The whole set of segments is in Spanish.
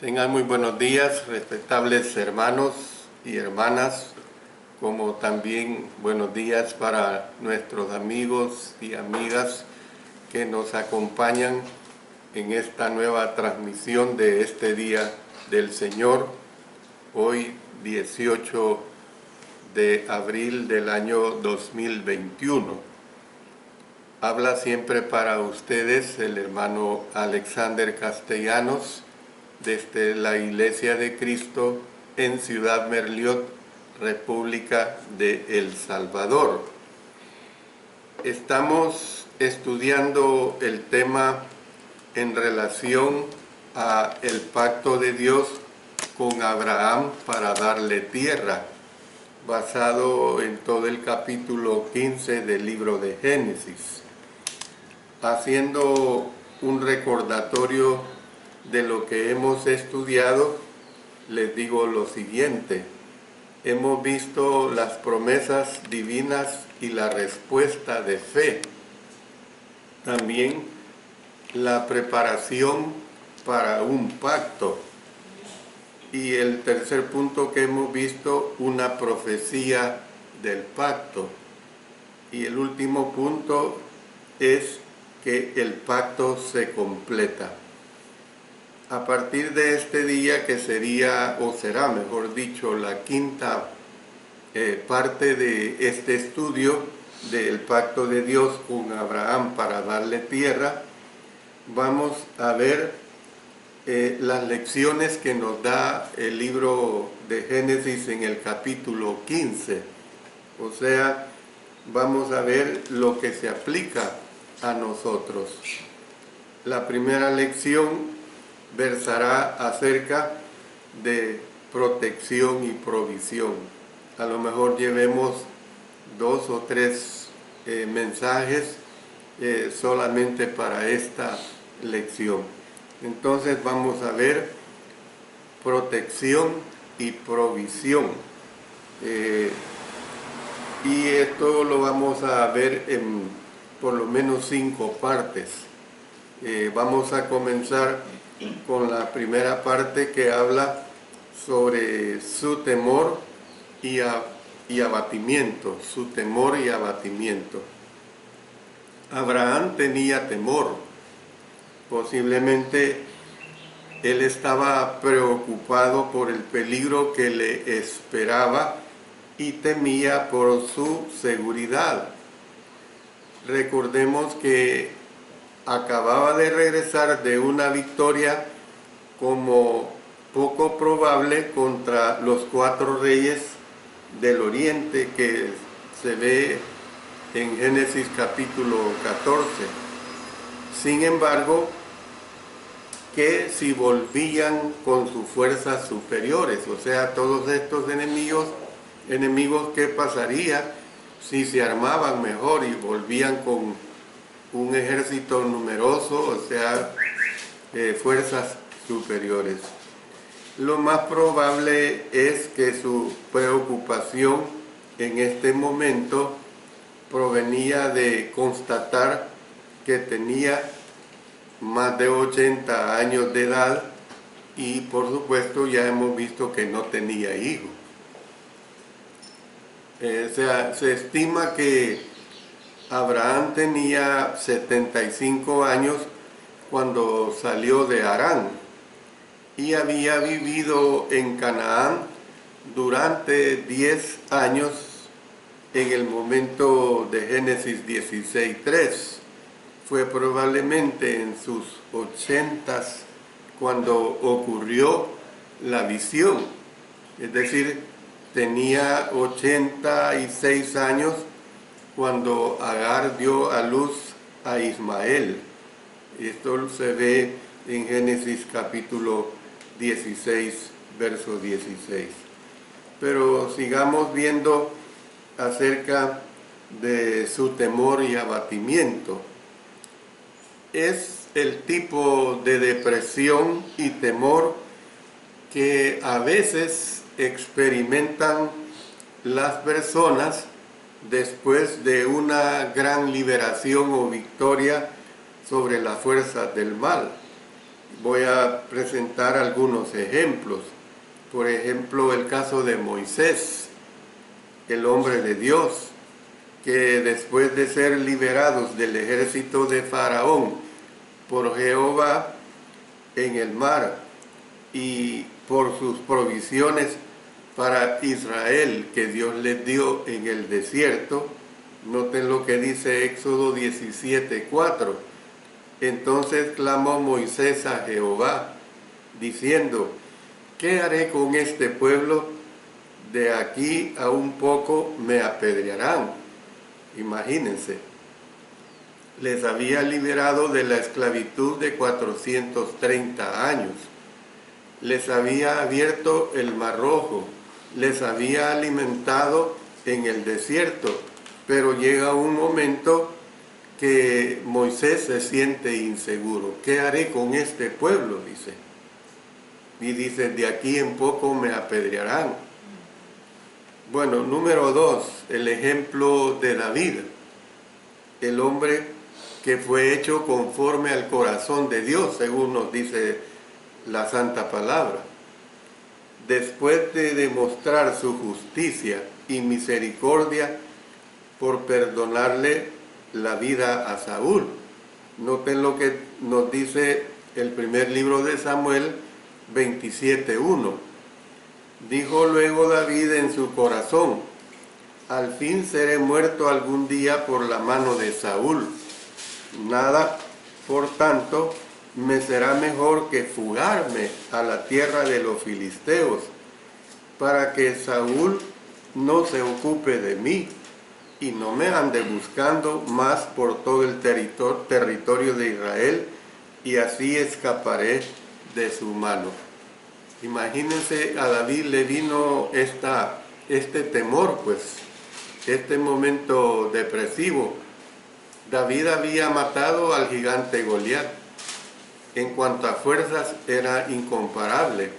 Tengan muy buenos días, respetables hermanos y hermanas, como también buenos días para nuestros amigos y amigas que nos acompañan en esta nueva transmisión de este Día del Señor, hoy 18 de abril del año 2021. Habla siempre para ustedes el hermano Alexander Castellanos, desde la Iglesia de Cristo en Ciudad Merliot, República de El Salvador. Estamos estudiando el tema en relación a el pacto de Dios con Abraham para darle tierra, basado en todo el capítulo 15 del libro de Génesis. Haciendo un recordatorio de lo que hemos estudiado, les digo lo siguiente. Hemos visto las promesas divinas y la respuesta de fe. También la preparación para un pacto. Y el tercer punto que hemos visto, una profecía del pacto. Y el último punto es que el pacto se completa. A partir de este día, que sería, o será mejor dicho, la quinta parte de este estudio del pacto de Dios con Abraham para darle tierra, vamos a ver las lecciones que nos da el libro de Génesis en el capítulo 15. O sea, vamos a ver lo que se aplica a nosotros. La primera lección versará acerca de protección y provisión. A lo mejor llevemos 2 o 3 mensajes solamente para esta lección. Entonces vamos a ver protección y provisión. Y esto lo vamos a ver en por lo menos 5 partes. Vamos a comenzar con la primera parte, que habla sobre su temor y abatimiento, su temor y abatimiento. Abraham tenía temor. Posiblemente él estaba preocupado por el peligro que le esperaba y temía por su seguridad. Recordemos que acababa de regresar de una victoria como poco probable contra los 4 reyes del oriente, que se ve en Génesis capítulo 14. Sin embargo, que si volvían con sus fuerzas superiores, o sea, todos estos enemigos, ¿qué pasaría si se armaban mejor y volvían con un ejército numeroso, o sea, fuerzas superiores? Lo más probable es que su preocupación en este momento provenía de constatar que tenía más de 80 años de edad y por supuesto ya hemos visto que no tenía hijos. Se estima que Abraham tenía 75 años cuando salió de Harán y había vivido en Canaán durante 10 años en el momento de Génesis 16:3. Fue probablemente en sus 80s cuando ocurrió la visión, es decir, tenía 86 años cuando Agar dio a luz a Ismael. Esto se ve en Génesis capítulo 16, verso 16. Pero sigamos viendo acerca de su temor y abatimiento. Es el tipo de depresión y temor que a veces experimentan las personas después de una gran liberación o victoria sobre las fuerzas del mal. Voy a presentar algunos ejemplos. Por ejemplo, el caso de Moisés, el hombre de Dios, que después de ser liberados del ejército de Faraón por Jehová en el mar y por sus provisiones para Israel que Dios les dio en el desierto, noten lo que dice Éxodo 17:4. Entonces clamó Moisés a Jehová, diciendo: ¿qué haré con este pueblo? De aquí a un poco me apedrearán. Imagínense, les había liberado de la esclavitud de 430 años, les había abierto el Mar Rojo, les había alimentado en el desierto, pero llega un momento que Moisés se siente inseguro. ¿Qué haré con este pueblo?, dice. Y dice: de aquí en poco me apedrearán. Bueno, número 2, el ejemplo de David, el hombre que fue hecho conforme al corazón de Dios, según nos dice la Santa Palabra. Después de demostrar su justicia y misericordia por perdonarle la vida a Saúl. Noten lo que nos dice el primer libro de Samuel 27:1. Dijo luego David en su corazón: al fin seré muerto algún día por la mano de Saúl. Nada, por tanto, me será mejor que fugarme a la tierra de los filisteos, para que Saúl no se ocupe de mí y no me ande buscando más por todo el territorio de Israel, y así escaparé de su mano. Imagínense, a David le vino este temor, pues, este momento depresivo. David había matado al gigante Goliat. En cuanto a fuerzas era incomparable,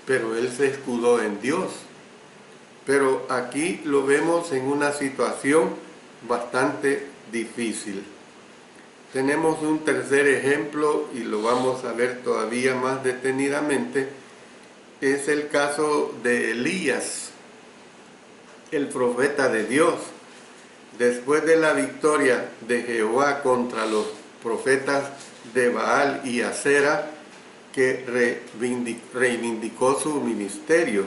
pero él se escudó en Dios. Pero aquí lo vemos en una situación bastante difícil. Tenemos un tercer ejemplo y lo vamos a ver todavía más detenidamente. Es el caso de Elías, el profeta de Dios. Después de la victoria de Jehová contra los profetas de Baal y Acera, que reivindicó su ministerio.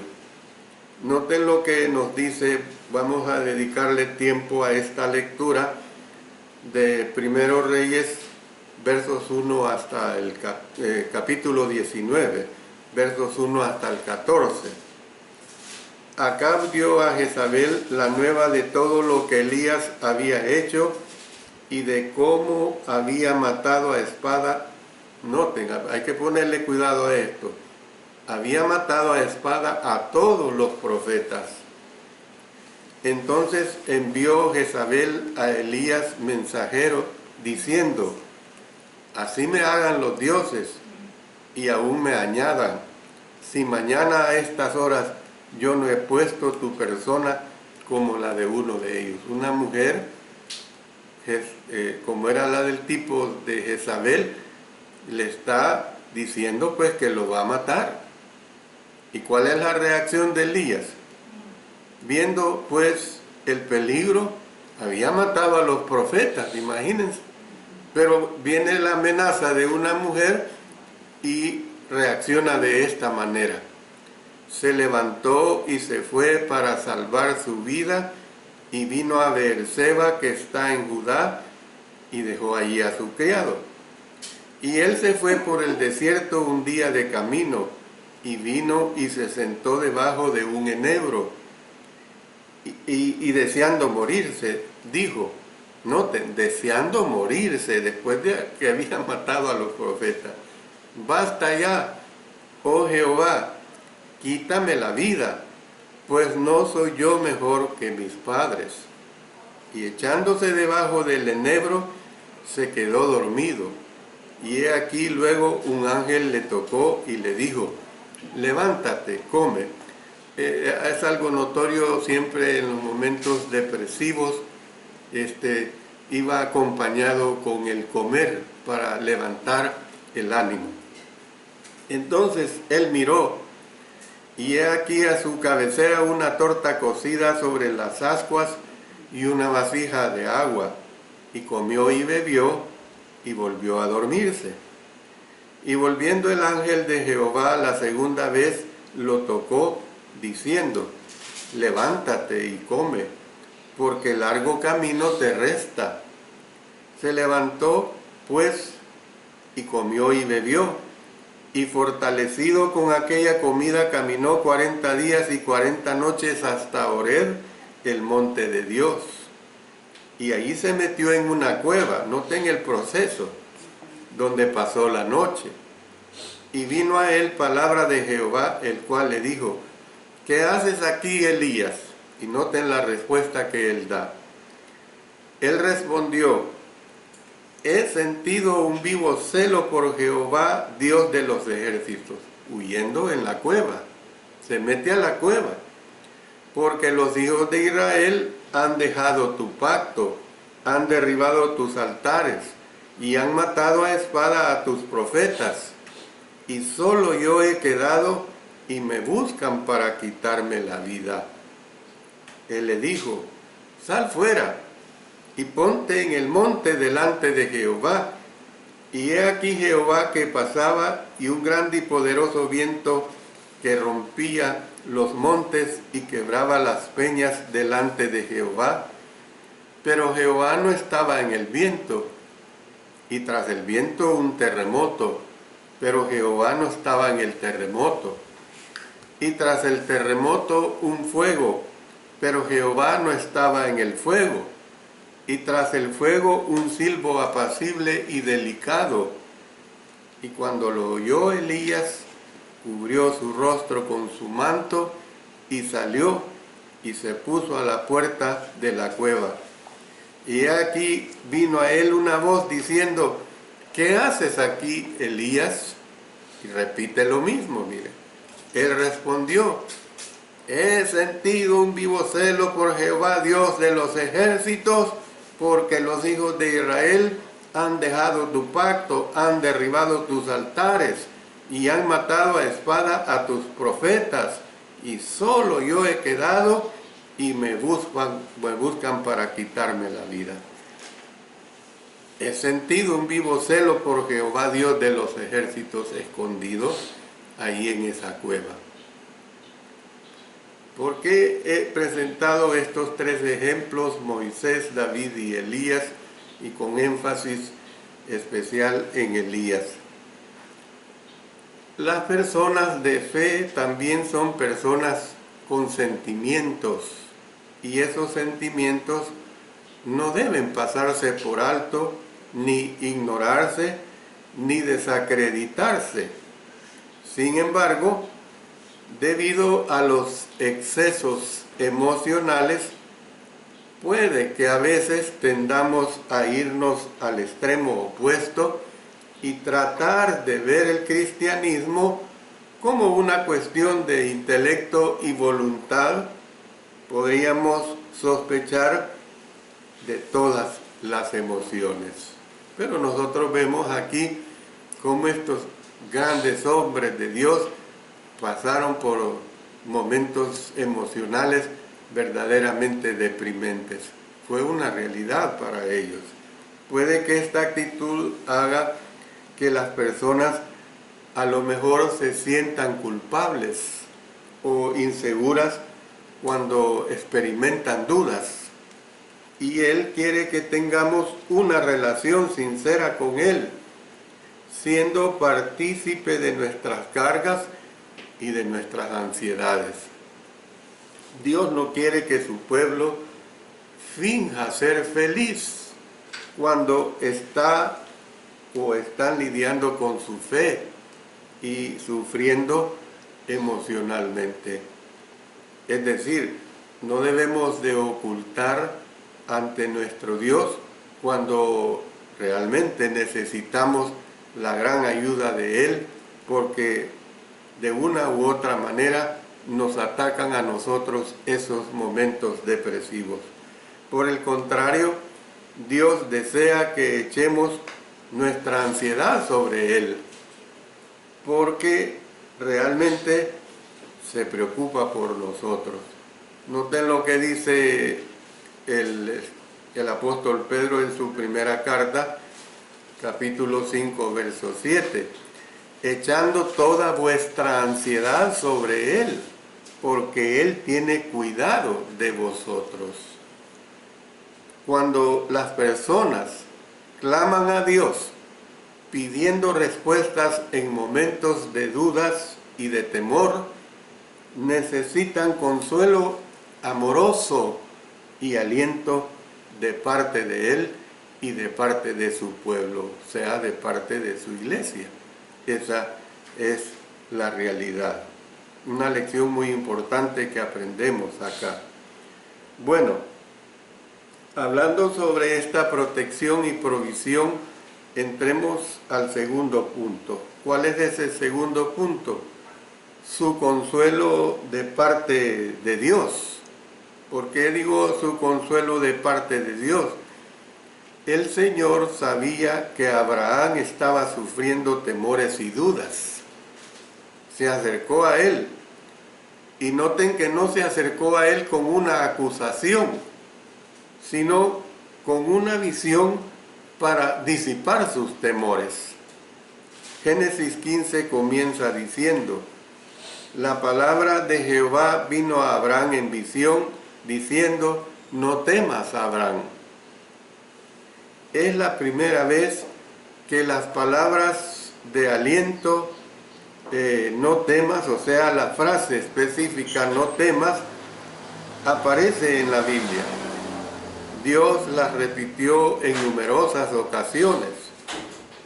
Noten lo que nos dice. Vamos a dedicarle tiempo a esta lectura de Primero Reyes, versos 1 hasta el capítulo 19, versos 1 hasta el 14. Acab dio a Jezabel la nueva de todo lo que Elías había hecho y de cómo había matado a espada. Noten, hay que ponerle cuidado a esto. Había matado a espada a todos los profetas. Entonces envió Jezabel a Elías mensajero, diciendo: así me hagan los dioses y aún me añadan, si mañana a estas horas yo no he puesto tu persona como la de uno de ellos. Una mujer, como era la del tipo de Jezabel, le está diciendo pues que lo va a matar. ¿Y cuál es la reacción de Elías? Viendo pues el peligro, había matado a los profetas, imagínense. Pero viene la amenaza de una mujer y reacciona de esta manera. Se levantó y se fue para salvar su vida y vino a Beerseba, que está en Judá, y dejó allí a su criado. Y él se fue por el desierto un día de camino y vino y se sentó debajo de un enebro y deseando morirse, dijo, noten, deseando morirse después de que había matado a los profetas: basta ya, oh Jehová, quítame la vida, pues no soy yo mejor que mis padres. Y echándose debajo del enebro, se quedó dormido. Y he aquí luego un ángel le tocó y le dijo: levántate, come. Es algo notorio siempre en los momentos depresivos, iba acompañado con el comer para levantar el ánimo. Entonces él miró, y he aquí a su cabecera una torta cocida sobre las ascuas y una vasija de agua, y comió y bebió, y volvió a dormirse. Y volviendo el ángel de Jehová la segunda vez, lo tocó, diciendo: levántate y come, porque largo camino te resta. Se levantó, pues, y comió y bebió, y fortalecido con aquella comida caminó 40 días y 40 noches hasta Horeb, el monte de Dios. Y allí se metió en una cueva, noten el proceso, donde pasó la noche. Y vino a él palabra de Jehová, el cual le dijo: ¿qué haces aquí, Elías? Y noten la respuesta que él da. Él respondió: he sentido un vivo celo por Jehová, Dios de los ejércitos, huyendo en la cueva. Se mete a la cueva, porque los hijos de Israel han dejado tu pacto, han derribado tus altares, y han matado a espada a tus profetas, y solo yo he quedado, y me buscan para quitarme la vida. Él le dijo: sal fuera, y ponte en el monte delante de Jehová. Y he aquí Jehová que pasaba, y un grande y poderoso viento que rompía los montes y quebraba las peñas delante de Jehová. Pero Jehová no estaba en el viento, y tras el viento un terremoto, pero Jehová no estaba en el terremoto. Y tras el terremoto un fuego, pero Jehová no estaba en el fuego. Y tras el fuego un silbo apacible y delicado. Y cuando lo oyó Elías, cubrió su rostro con su manto y salió y se puso a la puerta de la cueva. Y aquí vino a él una voz diciendo: ¿qué haces aquí, Elías? Y repite lo mismo, mire. Él respondió: he sentido un vivo celo por Jehová, Dios de los ejércitos, porque los hijos de Israel han dejado tu pacto, han derribado tus altares, y han matado a espada a tus profetas, y solo yo he quedado, y me buscan para quitarme la vida. He sentido un vivo celo por Jehová, Dios de los ejércitos, escondido ahí en esa cueva. ¿Por qué he presentado estos tres ejemplos, Moisés, David y Elías, y con énfasis especial en Elías? Las personas de fe también son personas con sentimientos, y esos sentimientos no deben pasarse por alto, ni ignorarse, ni desacreditarse. Sin embargo, debido a los excesos emocionales, puede que a veces tendamos a irnos al extremo opuesto y tratar de ver el cristianismo como una cuestión de intelecto y voluntad. Podríamos sospechar de todas las emociones. Pero nosotros vemos aquí cómo estos grandes hombres de Dios pasaron por momentos emocionales verdaderamente deprimentes. Fue una realidad para ellos. Puede que esta actitud haga que las personas a lo mejor se sientan culpables o inseguras cuando experimentan dudas. Y Él quiere que tengamos una relación sincera con Él, siendo partícipe de nuestras cargas y de nuestras ansiedades. Dios no quiere que su pueblo finja ser feliz cuando está o están lidiando con su fe y sufriendo emocionalmente. Es decir, no debemos de ocultar ante nuestro Dios cuando realmente necesitamos la gran ayuda de Él, porque de una u otra manera nos atacan a nosotros esos momentos depresivos. Por el contrario, Dios desea que echemos nuestra ansiedad sobre Él. porque realmente se preocupa por nosotros. Noten lo que dice el apóstol Pedro en su primera carta, capítulo 5, verso 7. Echando toda vuestra ansiedad sobre Él, porque Él tiene cuidado de vosotros. Cuando las personas claman a Dios, pidiendo respuestas en momentos de dudas y de temor, necesitan consuelo amoroso y aliento de parte de Él y de parte de su pueblo, o sea, de parte de su iglesia. Esa es la realidad. Una lección muy importante que aprendemos acá. Bueno, hablando sobre esta protección y provisión, entremos al segundo punto. ¿Cuál es ese segundo punto? Su consuelo de parte de Dios. ¿Por qué digo su consuelo de parte de Dios? El Señor sabía que Abraham estaba sufriendo temores y dudas. Se acercó a él. Y noten que no se acercó a él con una acusación, sino con una visión para disipar sus temores. Génesis 15 comienza diciendo: la palabra de Jehová vino a Abraham en visión, diciendo: no temas, Abraham. Es la primera vez que las palabras de aliento, no temas, o sea, la frase específica no temas, aparece en la Biblia. Dios las repitió en numerosas ocasiones.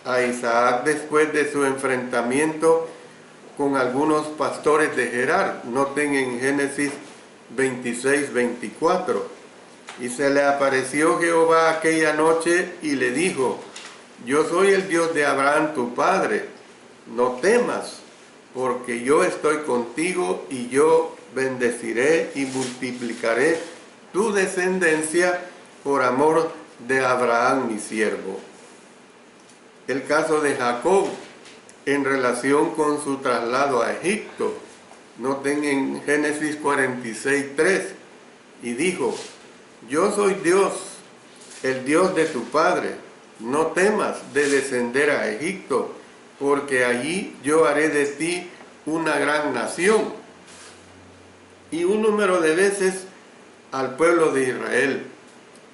A Isaac, después de su enfrentamiento con algunos pastores de Gerar, noten en Génesis 26, 24. Y se le apareció Jehová aquella noche y le dijo: yo soy el Dios de Abraham tu padre, no temas, porque yo estoy contigo y yo bendeciré y multiplicaré tu descendencia por amor de Abraham mi siervo. El caso de Jacob en relación con su traslado a Egipto, noten en Génesis 46, 3, y dijo: yo soy Dios, el Dios de tu padre, no temas de descender a Egipto, porque allí yo haré de ti una gran nación. Y un número de veces al pueblo de Israel,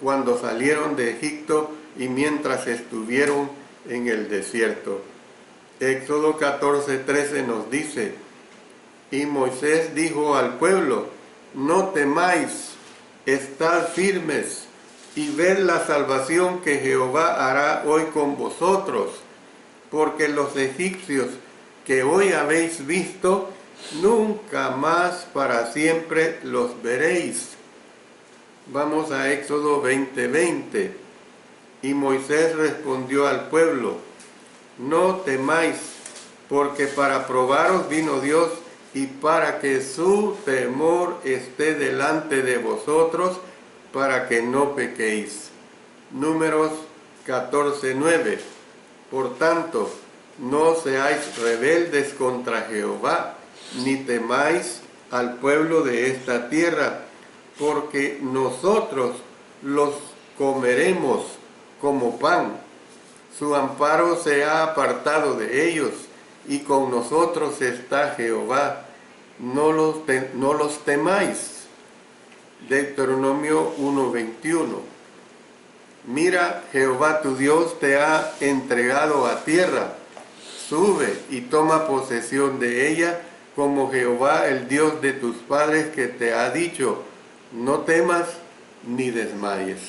cuando salieron de Egipto y mientras estuvieron en el desierto. Éxodo 14, 13 nos dice: y Moisés dijo al pueblo: no temáis, estad firmes y ved la salvación que Jehová hará hoy con vosotros, porque los egipcios que hoy habéis visto, nunca más para siempre los veréis. Vamos a Éxodo 20, 20. Y Moisés respondió al pueblo: no temáis, porque para probaros vino Dios, y para que su temor esté delante de vosotros, para que no pequéis. Números 14, 9. Por tanto, no seáis rebeldes contra Jehová, ni temáis al pueblo de esta tierra, porque nosotros los comeremos como pan. Su amparo se ha apartado de ellos, y con nosotros está Jehová. No los temáis. Deuteronomio 1:21. Mira, Jehová tu Dios te ha entregado a tierra. Sube y toma posesión de ella, como Jehová, el Dios de tus padres, que te ha dicho: no temas ni desmayes.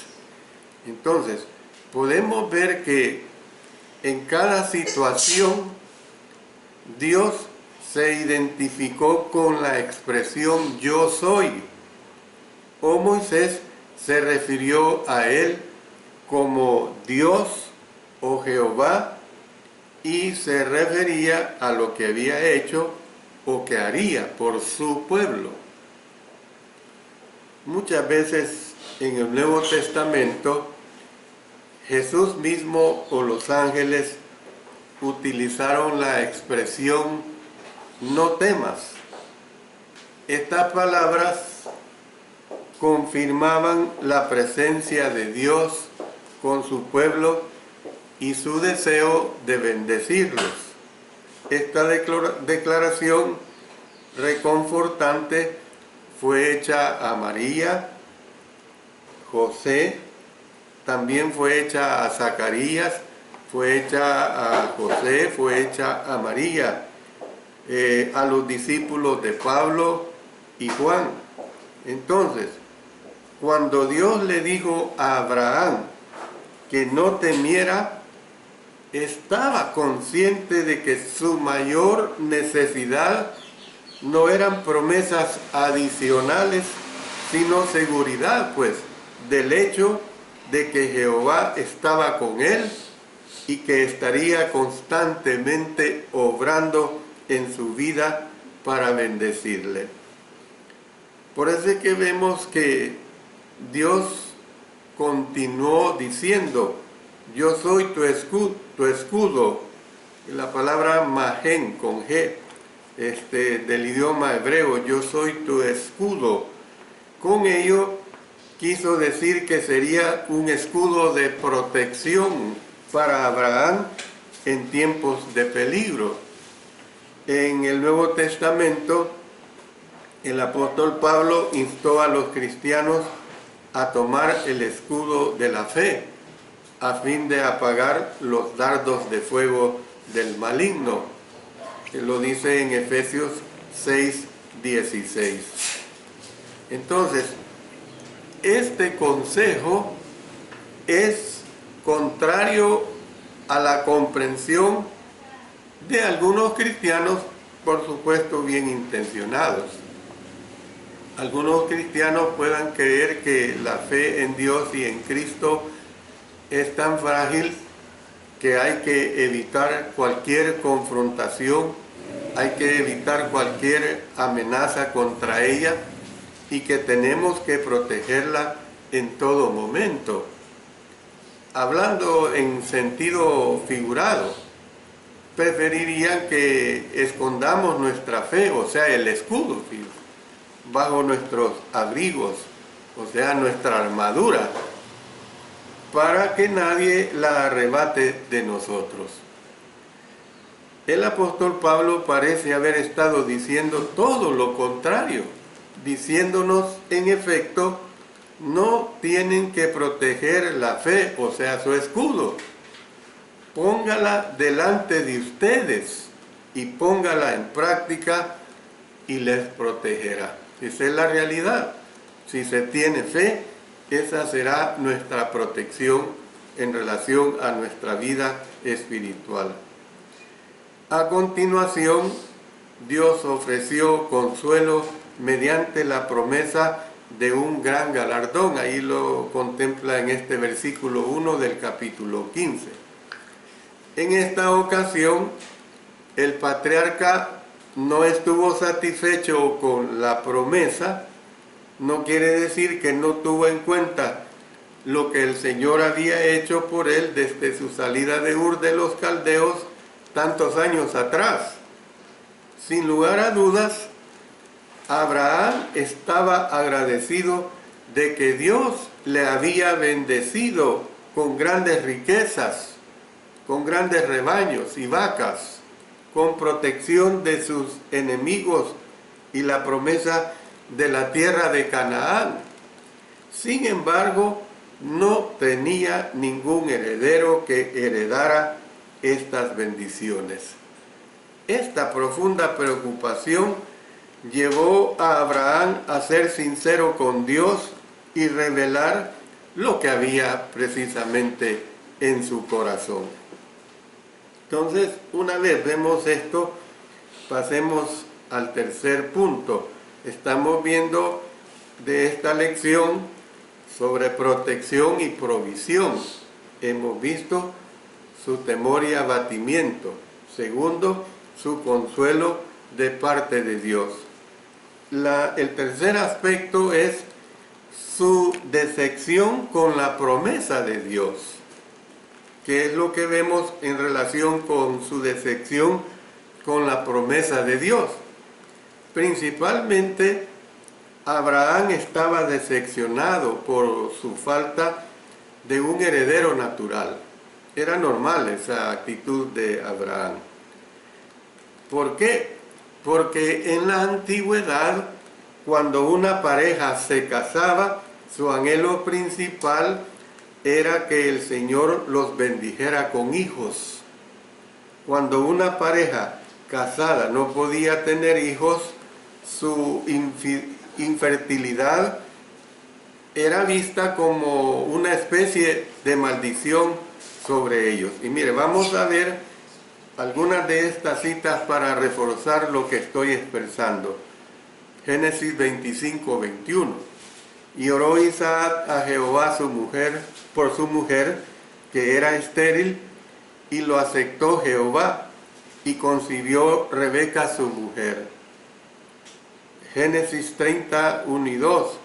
Entonces, podemos ver que en cada situación Dios se identificó con la expresión yo soy. O Moisés se refirió a él como Dios o Jehová, y se refería a lo que había hecho o que haría por su pueblo. Muchas veces en el Nuevo Testamento, Jesús mismo o los ángeles utilizaron la expresión no temas. Estas palabras confirmaban la presencia de Dios con su pueblo y su deseo de bendecirlos. Esta declaración reconfortante fue hecha a María, José, también fue hecha a Zacarías, fue hecha a José, fue hecha a María, a los discípulos de Pablo y Juan. Entonces, cuando Dios le dijo a Abraham que no temiera, estaba consciente de que su mayor necesidad no eran promesas adicionales, sino seguridad, pues, del hecho de que Jehová estaba con él y que estaría constantemente obrando en su vida para bendecirle. Por eso es que vemos que Dios continuó diciendo: yo soy tu escudo. La palabra magen con G, del idioma hebreo, yo soy tu escudo. Con ello quiso decir que sería un escudo de protección para Abraham en tiempos de peligro. En el Nuevo Testamento, el apóstol Pablo instó a los cristianos a tomar el escudo de la fe, a fin de apagar los dardos de fuego del maligno. Lo dice en Efesios 6:16. Entonces, este consejo es contrario a la comprensión de algunos cristianos, por supuesto bien intencionados. Algunos cristianos puedan creer que la fe en Dios y en Cristo es tan frágil que hay que evitar cualquier confrontación, hay que evitar cualquier amenaza contra ella y que tenemos que protegerla en todo momento. Hablando en sentido figurado, preferirían que escondamos nuestra fe, o sea, el escudo, bajo nuestros abrigos, o sea, nuestra armadura, para que nadie la arrebate de nosotros. El apóstol Pablo parece haber estado diciendo todo lo contrario, diciéndonos, en efecto, no tienen que proteger la fe, o sea, su escudo. Póngala delante de ustedes y póngala en práctica y les protegerá. Esa es la realidad. Si se tiene fe, esa será nuestra protección en relación a nuestra vida espiritual. A continuación, Dios ofreció consuelo mediante la promesa de un gran galardón. Ahí lo contempla en este versículo 1 del capítulo 15. En esta ocasión, el patriarca no estuvo satisfecho con la promesa. No quiere decir que no tuvo en cuenta lo que el Señor había hecho por él desde su salida de Ur de los Caldeos tantos años atrás. Sin lugar a dudas, Abraham estaba agradecido de que Dios le había bendecido con grandes riquezas, con grandes rebaños y vacas, con protección de sus enemigos y la promesa de la tierra de Canaán. Sin embargo, no tenía ningún heredero que heredara estas bendiciones. Esta profunda preocupación llevó a Abraham a ser sincero con Dios y revelar lo que había precisamente en su corazón. Entonces, una vez vemos esto, pasemos al tercer punto. Estamos viendo de esta lección sobre protección y provisión. Hemos visto su temor y abatimiento. Segundo, su consuelo de parte de Dios. El tercer aspecto es su decepción con la promesa de Dios. que es lo que vemos en relación con su decepción con la promesa de Dios. Principalmente, Abraham estaba decepcionado por su falta de un heredero natural. Era normal esa actitud de Abraham. ¿Por qué? Porque en la antigüedad, cuando una pareja se casaba, su anhelo principal era que el Señor los bendijera con hijos. Cuando una pareja casada no podía tener hijos, su infertilidad era vista como una especie de maldición sobre ellos. Y mire, vamos a ver algunas de estas citas para reforzar lo que estoy expresando. Génesis 25, 21. Y oró Isaac a Jehová por su mujer, que era estéril, y lo aceptó Jehová, y concibió Rebeca su mujer. Génesis 30, 1 y 2.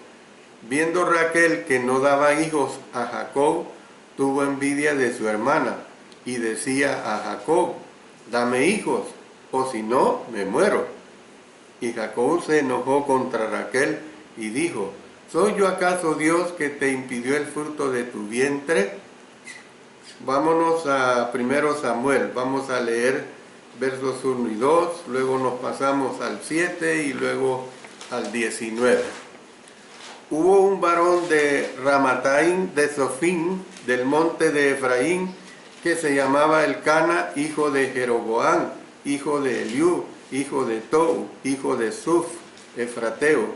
Viendo Raquel que no daba hijos a Jacob, tuvo envidia de su hermana, y decía a Jacob: dame hijos, o si no, me muero. Y Jacob se enojó contra Raquel y dijo: ¿soy yo acaso Dios que te impidió el fruto de tu vientre? Vámonos a 1 Samuel, vamos a leer versos 1 y 2, luego nos pasamos al 7 y luego al 19. Hubo un varón de Ramataim de Sofín, del monte de Efraín, que se llamaba Elcana, hijo de Jeroboam, hijo de Eliú, hijo de Tou, hijo de Suf, efrateo.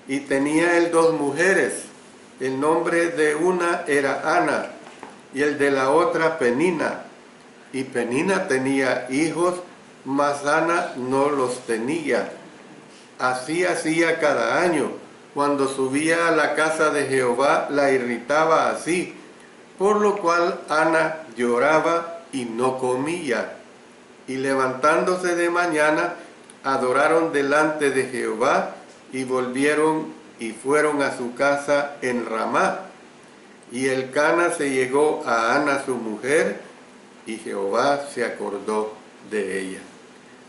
Y tenía él 2 mujeres. El nombre de una era Ana, y el de la otra Penina. Y Penina tenía hijos, mas Ana no los tenía. Así hacía cada año. Cuando subía a la casa de Jehová, la irritaba así, por lo cual Ana lloraba y no comía. Y levantándose de mañana, adoraron delante de Jehová, y volvieron y fueron a su casa en Ramá. Y Elcana se llegó a Ana su mujer, y Jehová se acordó de ella.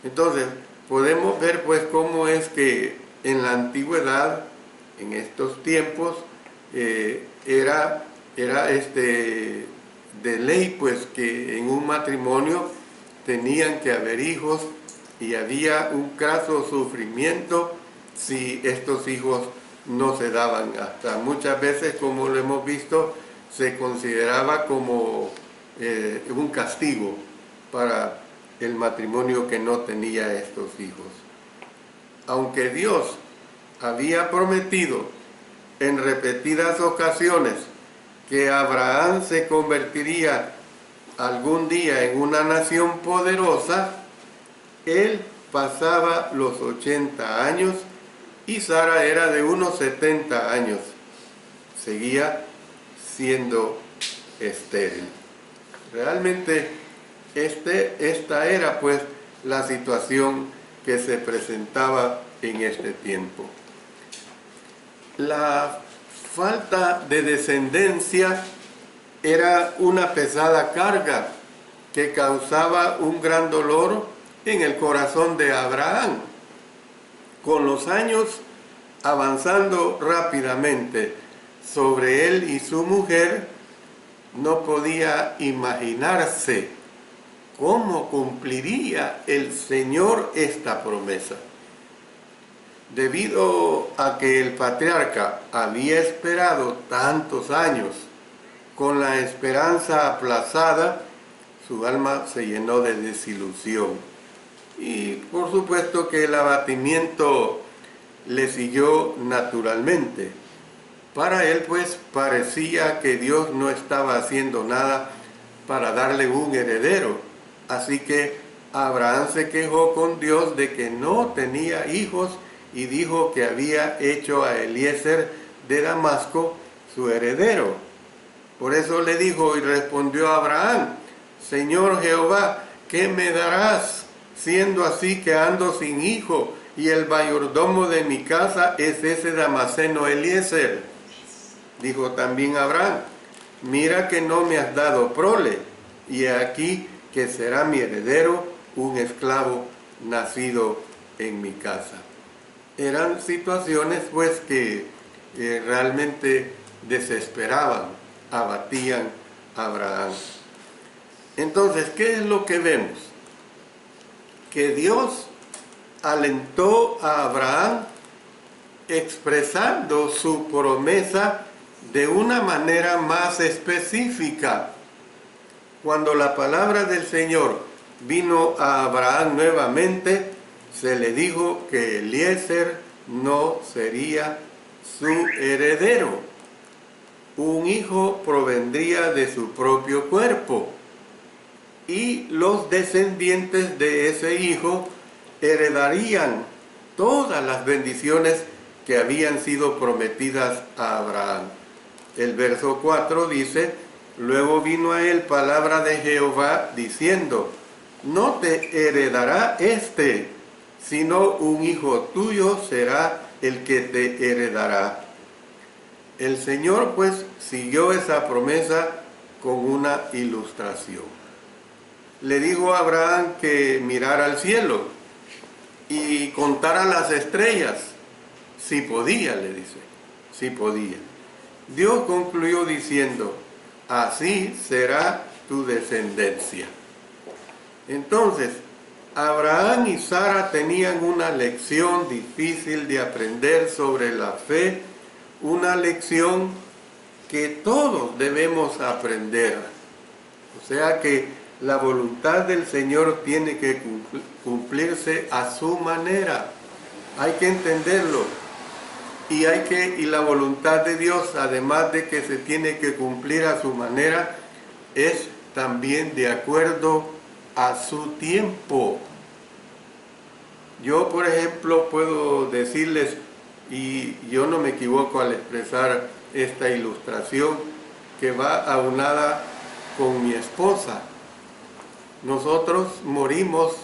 Entonces, podemos ver pues cómo es que en la antigüedad, en estos tiempos, era de ley pues que en un matrimonio tenían que haber hijos, y había un craso sufrimiento si estos hijos no se daban. Hasta muchas veces, como lo hemos visto, se consideraba como un castigo para el matrimonio que no tenía estos hijos. Aunque Dios había prometido en repetidas ocasiones que Abraham se convertiría algún día en una nación poderosa, él pasaba los 80 años y Sara era de unos 70 años. Seguía siendo estéril. Realmente esta era pues la situación que se presentaba en este tiempo. La falta de descendencia era una pesada carga que causaba un gran dolor en el corazón de Abraham. Con los años avanzando rápidamente sobre él y su mujer, no podía imaginarse cómo cumpliría el Señor esta promesa. Debido a que el patriarca había esperado tantos años con la esperanza aplazada, su alma se llenó de desilusión. Y por supuesto que el abatimiento le siguió naturalmente. Para él pues parecía que Dios no estaba haciendo nada para darle un heredero. Así que Abraham se quejó con Dios de que no tenía hijos y dijo que había hecho a Eliezer de Damasco su heredero. Por eso le dijo y respondió a Abraham: Señor Jehová, ¿qué me darás, siendo así que ando sin hijo, y el mayordomo de mi casa es ese Damaseno Eliezer? Dijo también Abraham: mira que no me has dado prole, y aquí que será mi heredero un esclavo nacido en mi casa. Eran situaciones pues que realmente desesperaban, abatían a Abraham. Entonces, ¿qué es lo que vemos? Que Dios alentó a Abraham expresando su promesa de una manera más específica. Cuando la palabra del Señor vino a Abraham nuevamente, se le dijo que Eliezer no sería su heredero. Un hijo provendría de su propio cuerpo y los descendientes de ese hijo heredarían todas las bendiciones que habían sido prometidas a Abraham. El verso 4 dice: luego vino a él palabra de Jehová diciendo: no te heredará este, sino un hijo tuyo será el que te heredará. El Señor pues siguió esa promesa con una ilustración. Le dijo a Abraham que mirara al cielo y contara las estrellas. Si podía, le dice, si podía. Dios concluyó diciendo: así será tu descendencia. Entonces, Abraham y Sara tenían una lección difícil de aprender sobre la fe, una lección que todos debemos aprender. O sea que la voluntad del Señor tiene que cumplirse a su manera. Hay que entenderlo. Y la voluntad de Dios, además de que se tiene que cumplir a su manera, es también de acuerdo a su tiempo. Yo, por ejemplo, puedo decirles, y yo no me equivoco al expresar esta ilustración, que va aunada con mi esposa. Nosotros morimos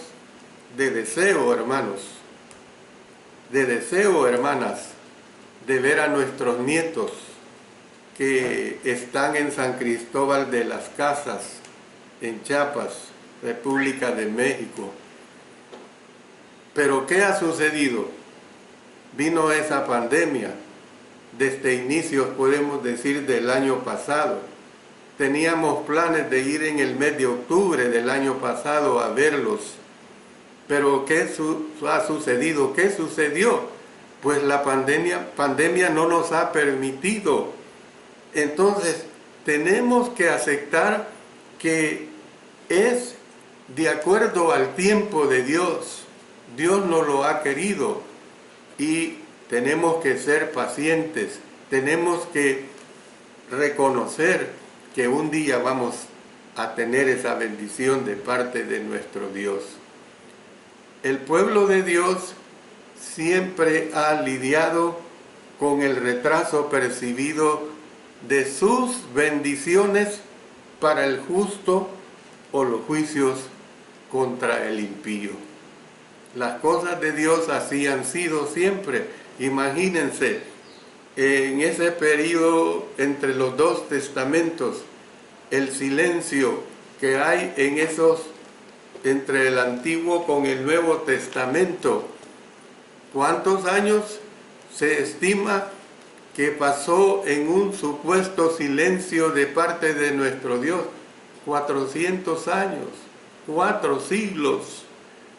de deseo, hermanos, de deseo, hermanas, de ver a nuestros nietos que están en San Cristóbal de las Casas, en Chiapas, República de México. Pero ¿qué ha sucedido? Vino esa pandemia, desde inicios, podemos decir, del año pasado. Teníamos planes de ir en el mes de octubre del año pasado a verlos. Pero ¿qué ha sucedido? ¿Qué sucedió? Pues la pandemia no nos ha permitido. Entonces, tenemos que aceptar que es de acuerdo al tiempo de Dios. Dios nos lo ha querido y tenemos que ser pacientes. Tenemos que reconocer que un día vamos a tener esa bendición de parte de nuestro Dios. El pueblo de Dios siempre ha lidiado con el retraso percibido de sus bendiciones para el justo o los juicios contra el impío. Las cosas de Dios así han sido siempre. Imagínense, en ese periodo entre los dos testamentos, el silencio que hay en entre el Antiguo con el Nuevo Testamento. ¿Cuántos años se estima que pasó en un supuesto silencio de parte de nuestro Dios? 400 años, 4 siglos.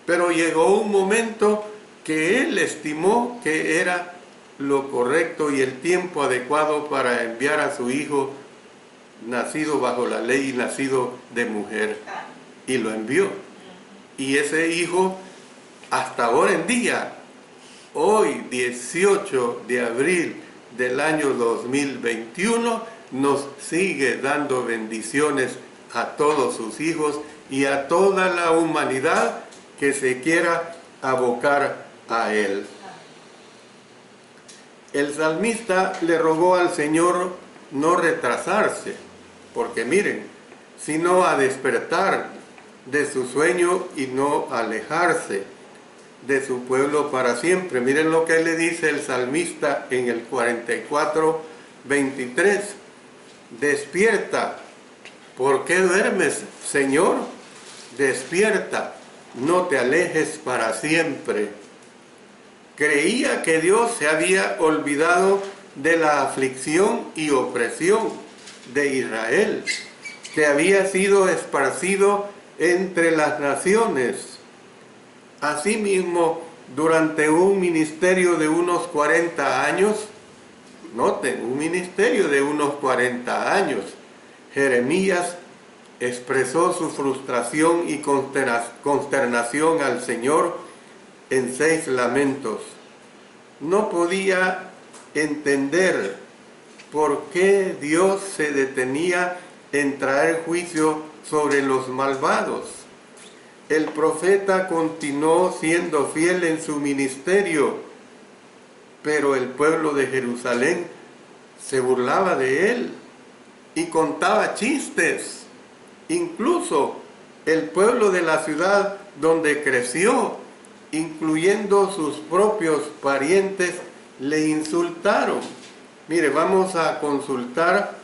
Pero llegó un momento que Él estimó que era lo correcto y el tiempo adecuado para enviar a su Hijo, nacido bajo la ley y nacido de mujer. Y lo envió. Y ese Hijo, hasta ahora en día, hoy 18 de abril del año 2021, nos sigue dando bendiciones a todos sus hijos y a toda la humanidad que se quiera abocar a Él. El salmista le rogó al Señor no retrasarse, porque miren, sino a despertar de su sueño y no alejarse de su pueblo para siempre. Miren lo que le dice el salmista en el 44:23. despierta. ¿Por qué duermes, Señor? Despierta, no te alejes para siempre. Creía que Dios se había olvidado de la aflicción y opresión de Israel, que había sido esparcido entre las naciones. Asimismo, durante un ministerio de unos 40 años, noten, un ministerio de unos 40 años, Jeremías expresó su frustración y consternación al Señor en 6 lamentos. No podía entender por qué Dios se detenía en traer juicio sobre los malvados. El profeta continuó siendo fiel en su ministerio, pero el pueblo de Jerusalén se burlaba de él y contaba chistes. Incluso el pueblo de la ciudad donde creció, incluyendo sus propios parientes, le insultaron. Mire, vamos a consultar,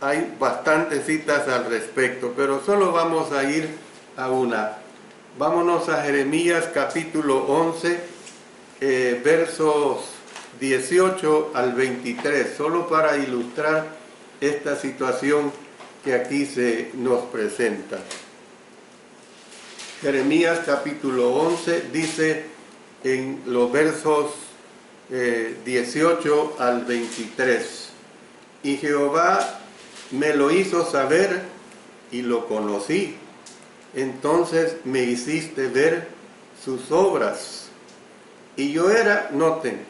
hay bastantes citas al respecto, pero solo vamos a ir a una. Vámonos a Jeremías capítulo 11, versos 18 al 23, solo para ilustrar esta situación que aquí se nos presenta. Jeremías capítulo 11 dice en los versos 18 al 23: y Jehová me lo hizo saber y lo conocí. Entonces me hiciste ver sus obras. Y yo era, noten,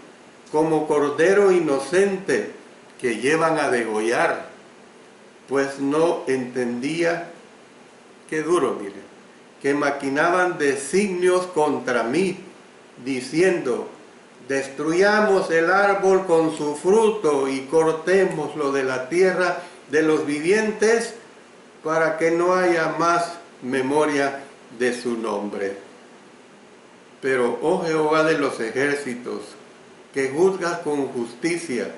como cordero inocente que llevan a degollar, pues no entendía, qué duro, mire, que maquinaban designios contra mí, diciendo: destruyamos el árbol con su fruto y cortémoslo de la tierra de los vivientes, para que no haya más memoria de su nombre. Pero, oh Jehová de los ejércitos, que juzgas con justicia,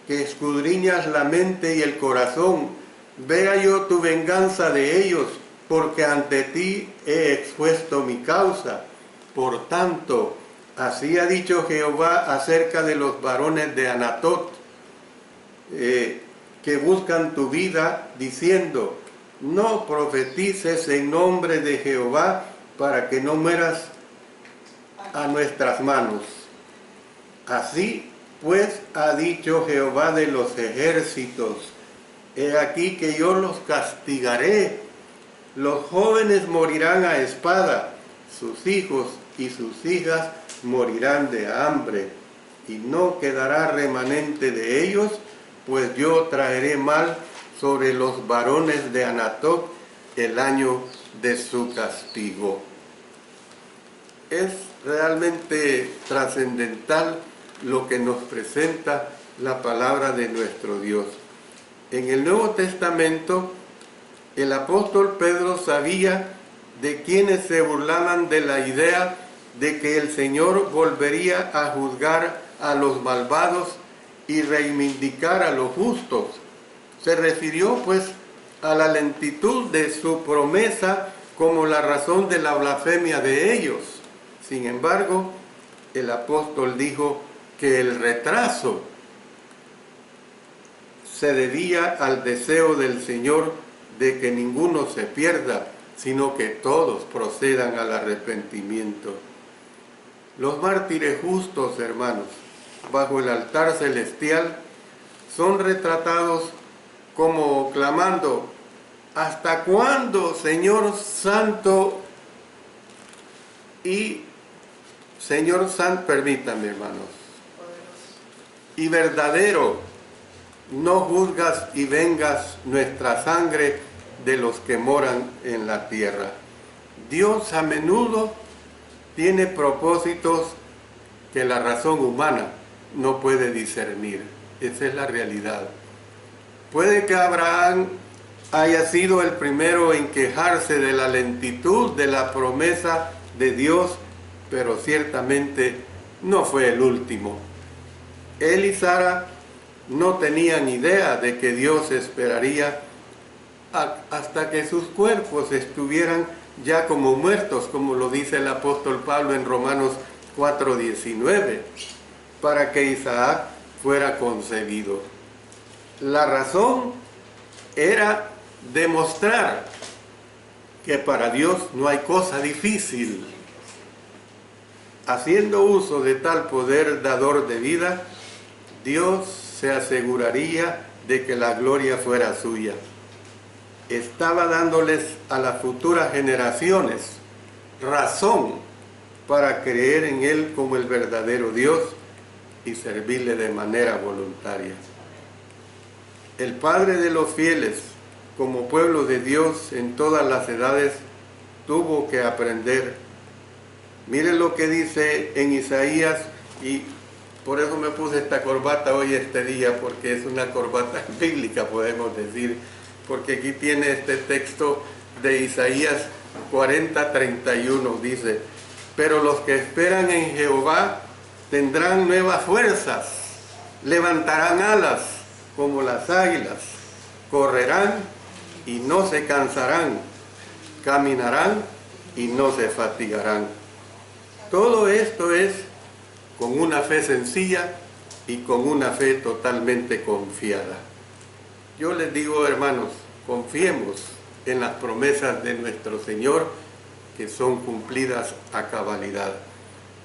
que escudriñas la mente y el corazón, vea yo tu venganza de ellos, porque ante ti he expuesto mi causa. Por tanto, así ha dicho Jehová acerca de los varones de Anatot, que buscan tu vida, diciendo: no profetices en nombre de Jehová, para que no mueras a nuestras manos. Así pues ha dicho Jehová de los ejércitos: he aquí que yo los castigaré. Los jóvenes morirán a espada, sus hijos y sus hijas morirán de hambre, y no quedará remanente de ellos, pues yo traeré mal sobre los varones de Anatot el año de su castigo. Es realmente trascendental lo que nos presenta la palabra de nuestro Dios. En el Nuevo Testamento, el apóstol Pedro sabía de quienes se burlaban de la idea de que el Señor volvería a juzgar a los malvados y reivindicar a los justos. Se refirió pues a la lentitud de su promesa como la razón de la blasfemia de ellos. Sin embargo, el apóstol dijo que el retraso se debía al deseo del Señor de que ninguno se pierda, sino que todos procedan al arrepentimiento. Los mártires justos, hermanos, bajo el altar celestial, son retratados como clamando: ¿hasta cuándo, Señor Santo? Y Señor Santo, permítanme, hermanos, y verdadero, no juzgas y vengas nuestra sangre de los que moran en la tierra. Dios a menudo tiene propósitos que la razón humana no puede discernir. Esa es la realidad. Puede que Abraham haya sido el primero en quejarse de la lentitud de la promesa de Dios, pero ciertamente no fue el último. Él y Sara no tenían idea de que Dios esperaría hasta que sus cuerpos estuvieran ya como muertos, como lo dice el apóstol Pablo en Romanos 4:19, para que Isaac fuera concebido. La razón era demostrar que para Dios no hay cosa difícil. Haciendo uso de tal poder dador de vida, Dios se aseguraría de que la gloria fuera suya. Estaba dándoles a las futuras generaciones razón para creer en Él como el verdadero Dios y servirle de manera voluntaria. El Padre de los fieles, como pueblo de Dios en todas las edades, tuvo que aprender. Miren lo que dice en Isaías, y por eso me puse esta corbata hoy, este día, porque es una corbata bíblica, podemos decir, porque aquí tiene este texto de Isaías 40:31, dice: pero los que esperan en Jehová tendrán nuevas fuerzas, levantarán alas como las águilas, correrán y no se cansarán, caminarán y no se fatigarán. Todo esto es con una fe sencilla y con una fe totalmente confiada. Yo les digo, hermanos, confiemos en las promesas de nuestro Señor, que son cumplidas a cabalidad.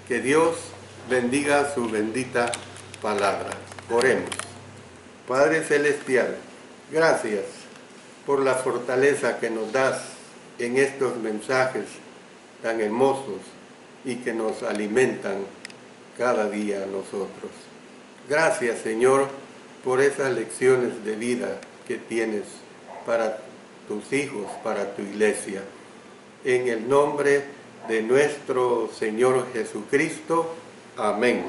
Que Dios bendiga su bendita palabra. Oremos. Padre Celestial, gracias por la fortaleza que nos das en estos mensajes tan hermosos y que nos alimentan cada día a nosotros. Gracias, Señor, por esas lecciones de vida que tienes para tus hijos, para tu iglesia. En el nombre de nuestro Señor Jesucristo. Amén.